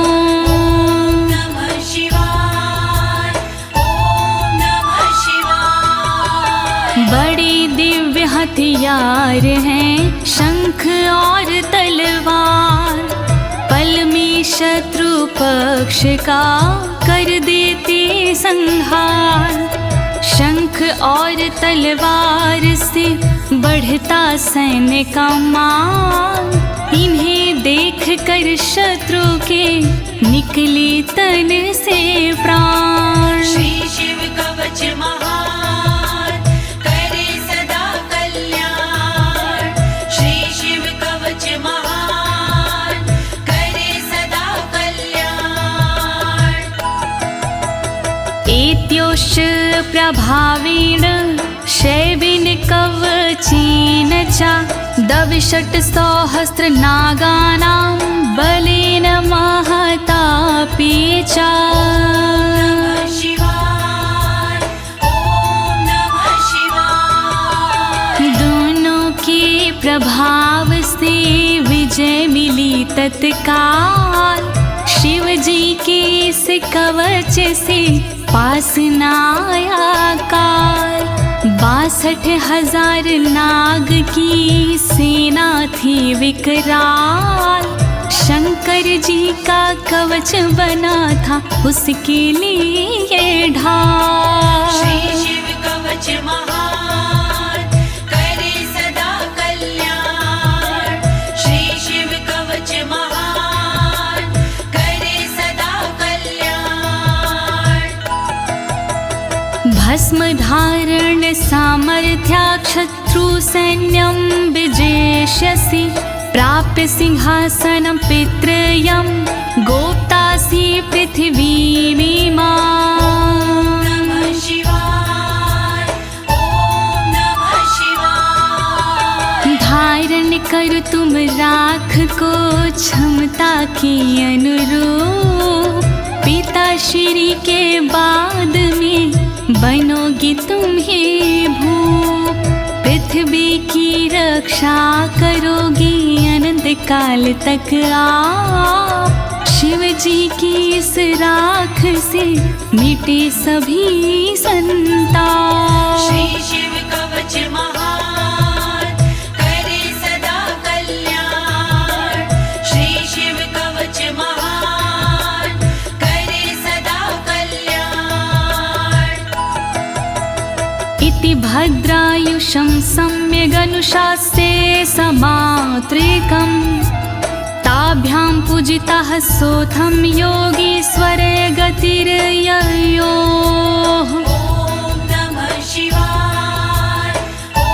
नमः शिवाय, ओम नमः शिवाय। बड़ी दिव्य हथियार हैं शंख और तलवार, पल में शत्रु पक्ष का कर देते संहार। शंख और तलवार से बढ़ता सैन्य का मान, इन्हें देख कर शत्रु के निकले तन से प्राण। श्री शिव कवच महान, करे सदा कल्याण। श्री शिव कवच महान, करे सदा कल्याण। एत्योश्च प्रभावेण शैवेन कवचेन च, दविषट् सहस्र नागानां बलेन महतापि च। नमः शिवाय, ओम नमः शिवाय। दोनों के प्रभाव से विजय मिली तत्काल, शिव जी के इस कवच से पास न आया काल। 62,000 नाग की सेना थी विकराल, शंकर जी का कवच बना था उसके लिए ढाल। श्री शिव कवच महान, करे सदा कल्याण। श्री शिव कवच महान, करे सदा कल्याण। भस्म धारण सामर्थ्या शत्रु सैन्यं विजेष्यसि, प्राप्य सिंहासनं पितृयं गोप्तासि पृथिवीमिमां। नमः शिवाय, ओम नमः शिवाय। धारण कर तुम तुम राख को क्षमता के अनुरूप, पिता श्री के बाद में बनोगी तुम ही भूप। पृथ्वी की रक्षा करोगी अनंत काल तक आप, शिव जी की इस राख से मिटे सभी संताप। श्री शिव कवच महान करे सदा कल्याण, श्री शिव कवच महान करे सदा कल्याण। इति भद्रायुषं सम्यगनुशास्ये समात्रिकम्, ताभ्यां पूजितः सोऽथं योगीश्वरे गतिर्ययोः। ॐ नमः शिवाय, ॐ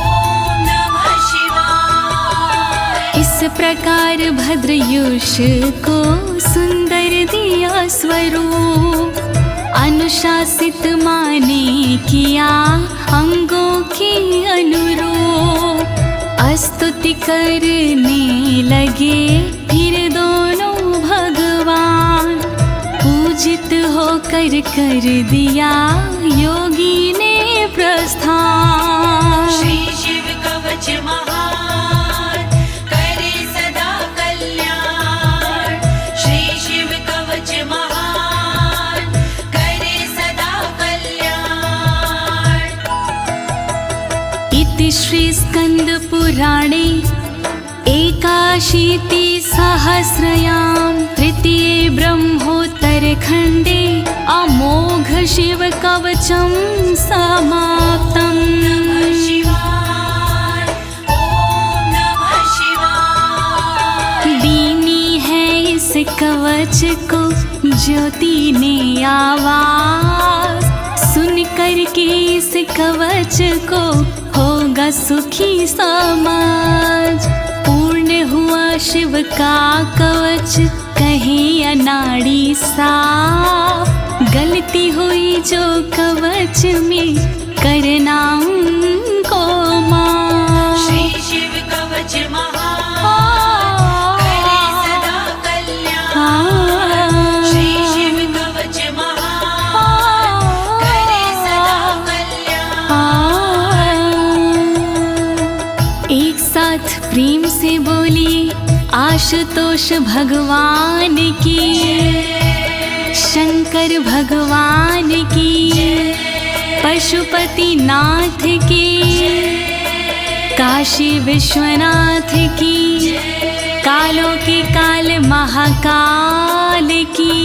नमः शिवाय। इस प्रकार भद्रयुष को सुंदर दिया स्वरूप, अनुशासित माने किया अंगों के अनुरूप। स्तुति करने लगे फिर दोनों भगवान, पूजित होकर कर दिया योगी ने प्रस्थान। श्री शिव कवच महान करे सदा कल्याण, श्री शिव कवच महान करे सदा कल्याण। इति श्री स्कंद पुराणे एकाशीति सहस्रयां तृतीये ब्रह्मोत्तर खंडे अमोघ शिव कवचं समाप्तम्। नमः शिवाय, ॐ नमः शिवाय। दीनी है इस कवच को ज्योति ने आवाज, सुन कर के इस कवच को होगा सुखी समाज। पूर्ण हुआ शिव का कवच कहे अनाड़ी साफ, गलती हुई जो कवच में करना उनको माफ। श्री शिव कवच महान करे सदा कल्याण, श्री शिव कवच महान करे सदा कल्याण। एक साथ प्रेम से बोलिए आशुतोष भगवान की, शंकर भगवान की, पशुपति नाथ की, काशी विश्वनाथ की, कालों के काल महाकाल की।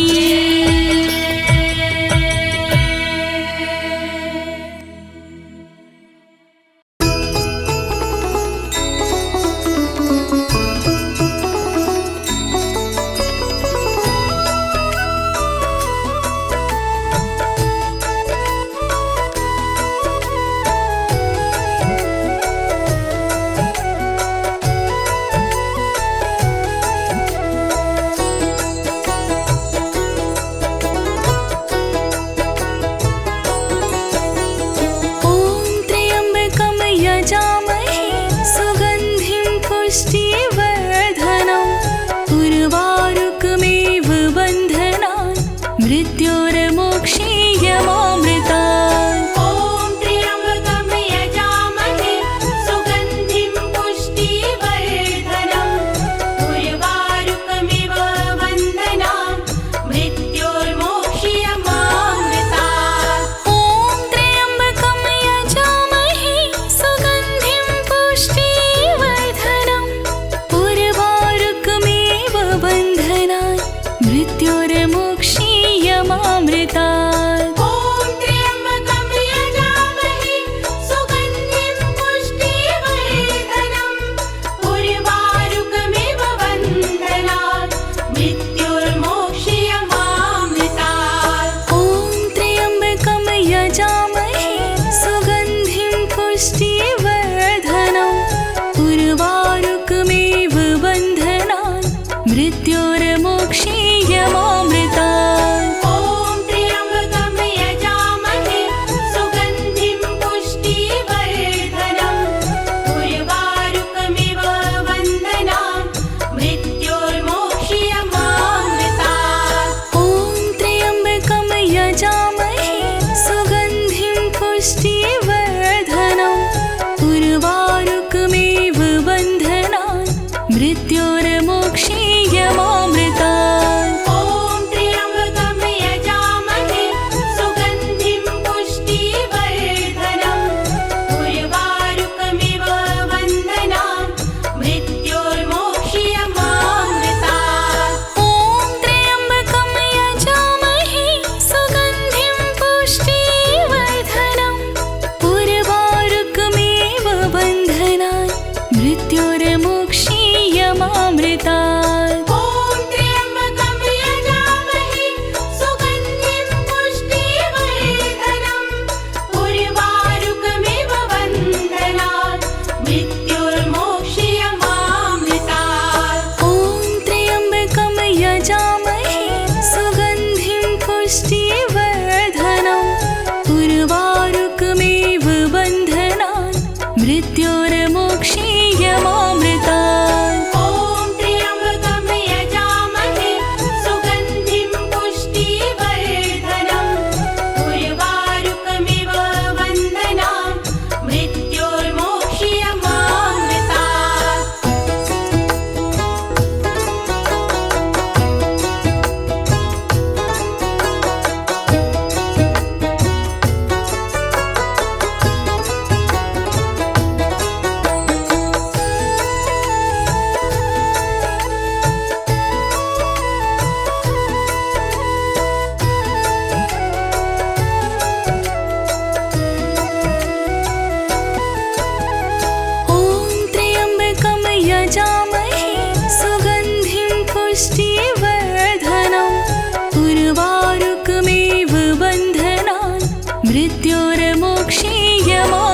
मृत्योर्मोक्षे यमो